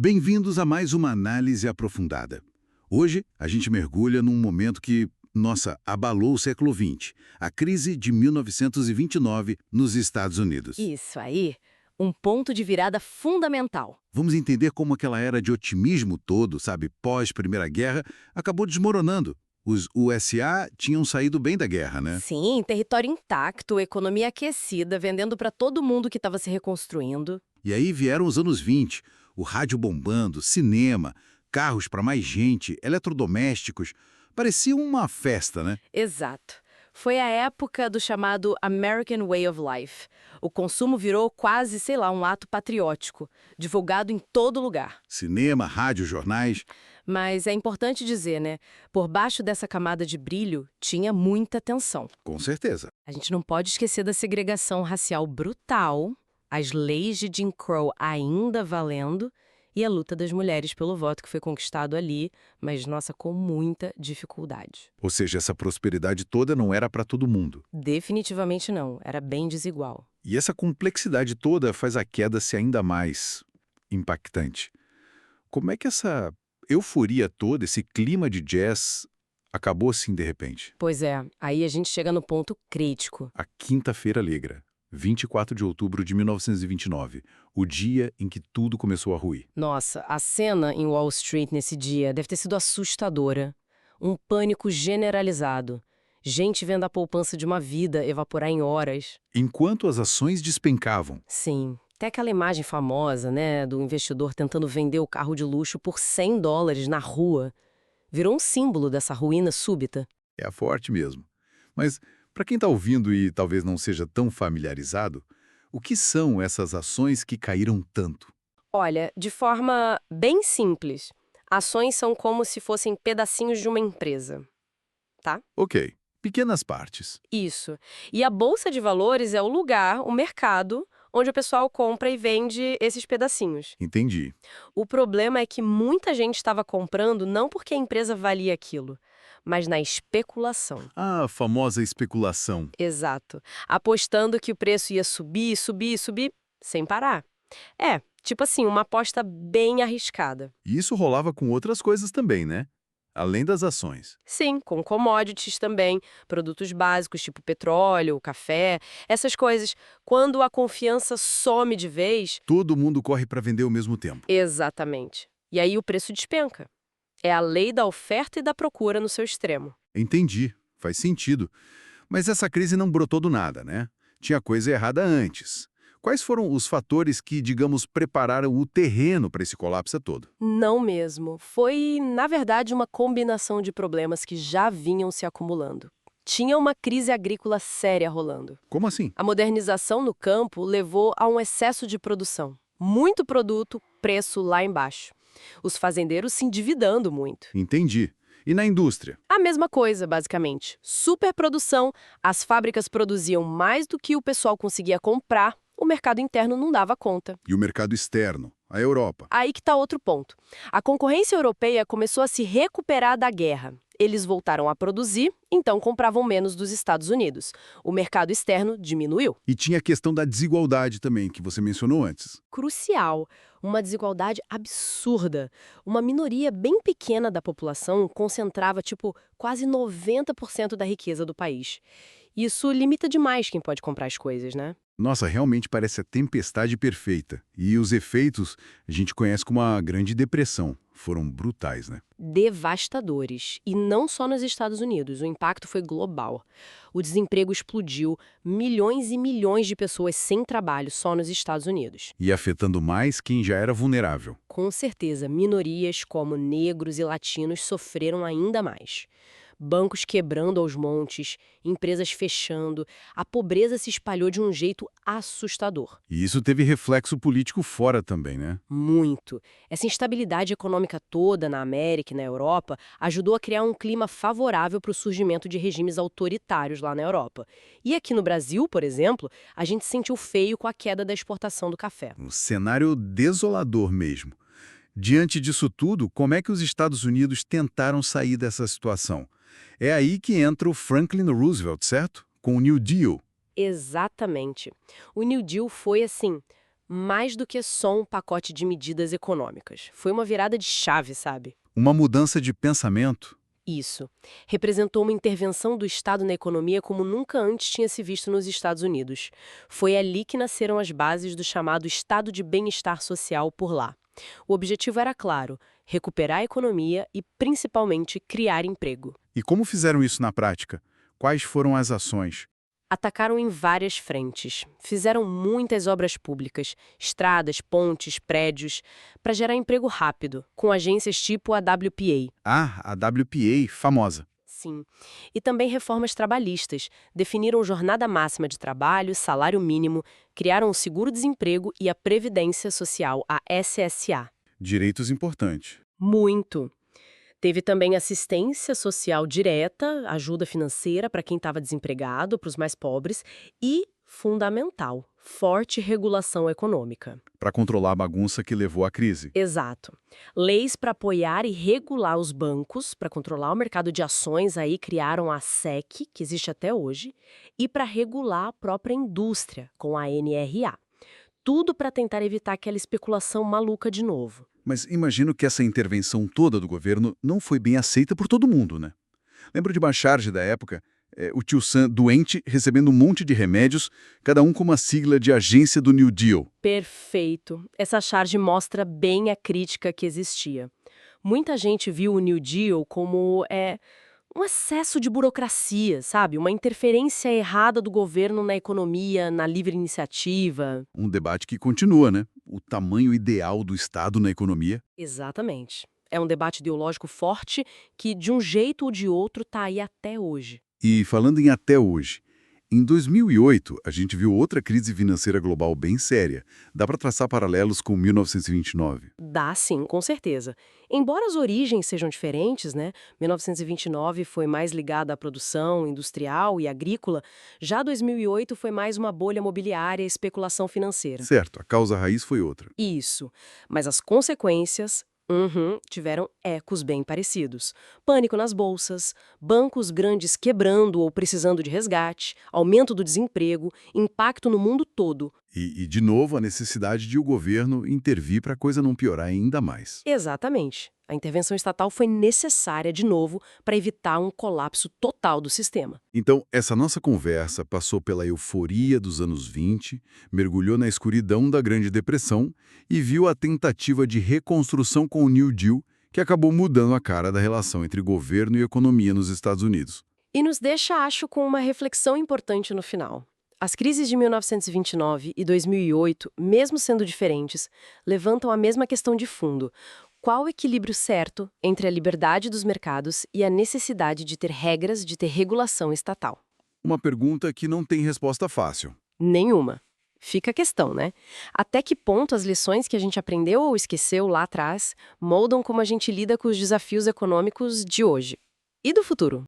Bem-vindos a mais uma análise aprofundada. Hoje, a gente mergulha num momento que, nossa, abalou o século XX, a crise de 1929 nos Estados Unidos. Isso aí, um ponto de virada fundamental. Vamos entender como aquela era de otimismo todo, sabe, pós-Primeira Guerra, acabou desmoronando. Os USA tinham saído bem da guerra, né? Sim, território intacto, economia aquecida, vendendo para todo mundo que estava se reconstruindo. E aí vieram os anos 20, o rádio bombando, cinema, carros para mais gente, eletrodomésticos. Parecia uma festa, né? Exato. Foi a época do chamado American Way of Life. O consumo virou quase, sei lá, um ato patriótico, divulgado em todo lugar. Cinema, rádio, jornais. Mas é importante dizer, né? Por baixo dessa camada de brilho, tinha muita tensão. Com certeza. A gente não pode esquecer da segregação racial brutal, as leis de Jim Crow ainda valendo e a luta das mulheres pelo voto que foi conquistado ali, mas, nossa, com muita dificuldade. Ou seja, essa prosperidade toda não era para todo mundo. Definitivamente não, era bem desigual. E essa complexidade toda faz a queda ser ainda mais impactante. Como é que essa euforia toda, esse clima de jazz, acabou assim de repente? Pois é, aí a gente chega no ponto crítico. A Quinta-feira Negra, 24 de outubro de 1929, o dia em que tudo começou a ruir. Nossa, a cena em Wall Street nesse dia deve ter sido assustadora. Um pânico generalizado. Gente vendo a poupança de uma vida evaporar em horas. Enquanto as ações despencavam, Sim, tem aquela imagem famosa, né, do investidor tentando vender o carro de luxo por US$ 100 na rua. Virou um símbolo dessa ruína súbita. é forte mesmo. Mas, para quem está ouvindo e talvez não seja tão familiarizado, o que são essas ações que caíram tanto? Olha, de forma bem simples, ações são como se fossem pedacinhos de uma empresa, tá? Ok, pequenas partes. Isso. E a bolsa de valores é o lugar, o mercado, onde o pessoal compra e vende esses pedacinhos. Entendi. O problema é que muita gente estava comprando não porque a empresa valia aquilo, mas na especulação. A famosa especulação. Exato. Apostando que o preço ia subir, subir, subir, sem parar. É, tipo assim, uma aposta bem arriscada. E isso rolava com outras coisas também, né? Além das ações. Sim, com commodities também, produtos básicos tipo petróleo, café, essas coisas. Quando a confiança some de vez, Todo mundo corre para vender ao mesmo tempo. exatamente. E aí o preço despenca. É a lei da oferta e da procura no seu extremo. Entendi, faz sentido. Mas essa crise não brotou do nada, né? Tinha coisa errada antes. Quais foram os fatores que, digamos, prepararam o terreno para esse colapso todo? Não mesmo. Foi, na verdade, uma combinação de problemas que já vinham se acumulando. Tinha uma crise agrícola séria rolando. Como assim? A modernização no campo levou a um excesso de produção. Muito produto, preço lá embaixo. Os fazendeiros se endividando muito. Entendi. E na indústria? A mesma coisa, basicamente. Superprodução, as fábricas produziam mais do que o pessoal conseguia comprar, o mercado interno não dava conta. E o mercado externo? A Europa? Aí que está outro ponto. A concorrência europeia começou a se recuperar da guerra. Eles voltaram a produzir, então compravam menos dos Estados Unidos. O mercado externo diminuiu. E tinha a questão da desigualdade também, que você mencionou antes. Crucial, uma desigualdade absurda. Uma minoria bem pequena da população concentrava, tipo, quase 90% da riqueza do país. Isso limita demais quem pode comprar as coisas, né? Nossa, realmente parece a tempestade perfeita. E os efeitos a gente conhece como a Grande Depressão. Foram brutais, né? Devastadores. E não só nos Estados Unidos, o impacto foi global. O desemprego explodiu, milhões e milhões de pessoas sem trabalho só nos Estados Unidos. E afetando mais quem já era vulnerável. Com certeza, minorias como negros e latinos sofreram ainda mais. Bancos quebrando aos montes, empresas fechando, a pobreza se espalhou de um jeito assustador. E isso teve reflexo político fora também, né? Muito. Essa instabilidade econômica toda na América e na Europa ajudou a criar um clima favorável para o surgimento de regimes autoritários lá na Europa. E aqui no Brasil, por exemplo, a gente sentiu feio com a queda da exportação do café. Um cenário desolador mesmo. Diante disso tudo, como é que os Estados Unidos tentaram sair dessa situação? É aí que entra o Franklin Roosevelt, certo? Com o New Deal. Exatamente. O New Deal foi, assim, Mais do que só um pacote de medidas econômicas. Foi uma virada de chave, sabe? Uma mudança de pensamento. Isso. Representou uma intervenção do Estado na economia como nunca antes tinha se visto nos Estados Unidos. Foi ali que nasceram as bases do chamado Estado de Bem-Estar Social por lá. O objetivo era claro: recuperar a economia e, principalmente, criar emprego. E como fizeram isso na prática? Quais foram as ações? Atacaram em várias frentes. Fizeram muitas obras públicas, estradas, pontes, prédios, para gerar emprego rápido, com agências tipo a WPA. Ah, a WPA, famosa. Sim. E também reformas trabalhistas. Definiram jornada máxima de trabalho, salário mínimo, criaram o seguro-desemprego e a Previdência Social, a SSA. Direitos importantes. Muito. Teve também assistência social direta, ajuda financeira para quem estava desempregado, para os mais pobres, e, fundamental, forte regulação econômica. Para controlar a bagunça que levou à crise. Exato. Leis para apoiar e regular os bancos, para controlar o mercado de ações, aí criaram a SEC, que existe até hoje, e para regular a própria indústria, com a NRA. Tudo para tentar evitar aquela especulação maluca de novo. Mas imagino que essa intervenção toda do governo não foi bem aceita por todo mundo, né? Lembro de uma charge da época, o tio Sam doente recebendo um monte de remédios, cada um com uma sigla de agência do New Deal. Perfeito. Essa charge mostra bem a crítica que existia. Muita gente viu o New Deal como um excesso de burocracia, sabe? Uma interferência errada do governo na economia, na livre iniciativa. Um debate que continua, né? O tamanho ideal do Estado na economia. Exatamente. É um debate ideológico forte que, de um jeito ou de outro, está aí até hoje. E falando em até hoje, em 2008, a gente viu outra crise financeira global bem séria. Dá para traçar paralelos com 1929? Dá sim, com certeza. Embora as origens sejam diferentes, né? 1929 foi mais ligada à produção industrial e agrícola, já 2008 foi mais uma bolha imobiliária e especulação financeira. Certo, a causa raiz foi outra. Isso. Mas as consequências, tiveram ecos bem parecidos. Pânico nas bolsas, bancos grandes quebrando ou precisando de resgate, aumento do desemprego, impacto no mundo todo. E de novo, a necessidade de o governo intervir para a coisa não piorar ainda mais. Exatamente. A intervenção estatal foi necessária, de novo, para evitar um colapso total do sistema. Então, essa nossa conversa passou pela euforia dos anos 20, mergulhou na escuridão da Grande Depressão e viu a tentativa de reconstrução com o New Deal, que acabou mudando a cara da relação entre governo e economia nos Estados Unidos. E nos deixa, acho, com uma reflexão importante no final. As crises de 1929 e 2008, mesmo sendo diferentes, levantam a mesma questão de fundo. Qual o equilíbrio certo entre a liberdade dos mercados e a necessidade de ter regras, de ter regulação estatal? Uma pergunta que não tem resposta fácil. Nenhuma. Fica a questão, né? Até que ponto as lições que a gente aprendeu ou esqueceu lá atrás moldam como a gente lida com os desafios econômicos de hoje e do futuro?